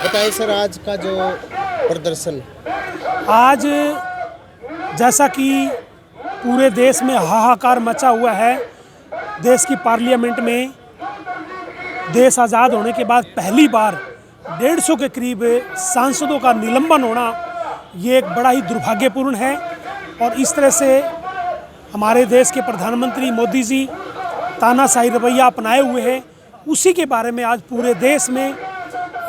बताइए सर, आज का जो प्रदर्शन। आज जैसा कि पूरे देश में हाहाकार मचा हुआ है, देश की पार्लियामेंट में देश आज़ाद होने के बाद पहली बार 150 के करीब सांसदों का निलंबन होना ये एक बड़ा ही दुर्भाग्यपूर्ण है। और इस तरह से हमारे देश के प्रधानमंत्री मोदी जी तानाशाही रवैया अपनाए हुए हैं, उसी के बारे में आज पूरे देश में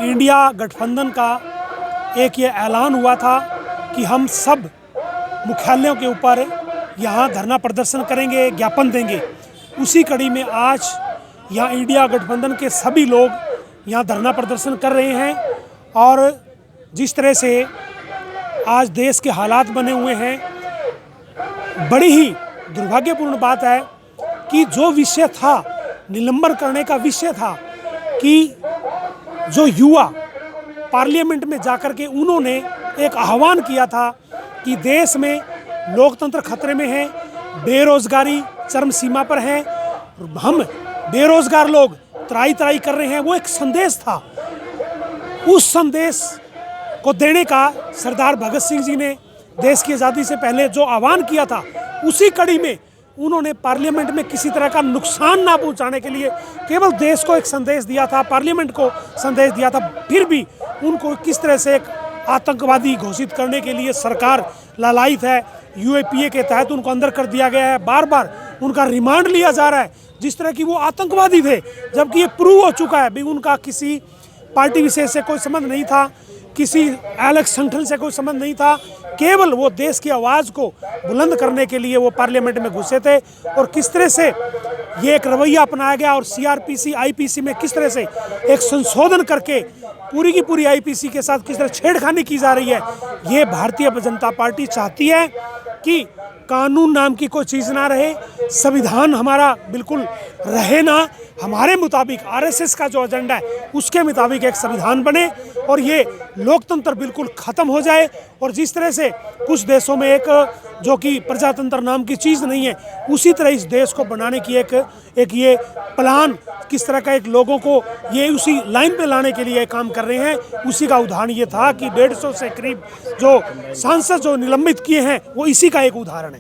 इंडिया गठबंधन का एक ये ऐलान हुआ था कि हम सब मुख्यालयों के ऊपर यहाँ धरना प्रदर्शन करेंगे, ज्ञापन देंगे। उसी कड़ी में आज यहाँ इंडिया गठबंधन के सभी लोग यहाँ धरना प्रदर्शन कर रहे हैं। और जिस तरह से आज देश के हालात बने हुए हैं, बड़ी ही दुर्भाग्यपूर्ण बात है कि जो विषय था, निलंबन करने का विषय था कि जो युवा पार्लियामेंट में जाकर के उन्होंने एक आह्वान किया था कि देश में लोकतंत्र खतरे में है, बेरोजगारी चरम सीमा पर है, हम बेरोजगार लोग त्राही त्राही कर रहे हैं, वो एक संदेश था। उस संदेश को देने का सरदार भगत सिंह जी ने देश की आज़ादी से पहले जो आह्वान किया था, उसी कड़ी में उन्होंने पार्लियामेंट में किसी तरह का नुकसान ना पहुंचाने के लिए केवल देश को एक संदेश दिया था, पार्लियामेंट को संदेश दिया था। फिर भी उनको किस तरह से एक आतंकवादी घोषित करने के लिए सरकार लालायित है। यूएपीए के तहत उनको अंदर कर दिया गया है, बार बार उनका रिमांड लिया जा रहा है जिस तरह की वो आतंकवादी थे, जबकि ये प्रूव हो चुका है भी उनका किसी पार्टी विशेष से कोई संबंध नहीं था, किसी अलग संगठन से कोई संबंध नहीं था। केवल वो देश की आवाज़ को बुलंद करने के लिए वो पार्लियामेंट में घुसे थे। और किस तरह से ये एक रवैया अपनाया गया और सीआरपीसी आईपीसी में किस तरह से एक संशोधन करके पूरी की पूरी आईपीसी के साथ किस तरह छेड़खानी की जा रही है। ये भारतीय जनता पार्टी चाहती है कि कानून नाम की कोई चीज़ ना रहे, संविधान हमारा बिल्कुल रहे ना, हमारे मुताबिक आरएसएस का जो एजेंडा है उसके मुताबिक एक संविधान बने और ये लोकतंत्र बिल्कुल ख़त्म हो जाए। और जिस तरह से कुछ देशों में एक जो कि प्रजातंत्र नाम की चीज़ नहीं है, उसी तरह इस देश को बनाने की एक ये प्लान किस तरह का एक लोगों को ये उसी लाइन पे लाने के लिए काम कर रहे हैं, उसी का उदाहरण ये था कि 150 से करीब जो सांसद जो निलंबित किए हैं वो इसी का एक उदाहरण है।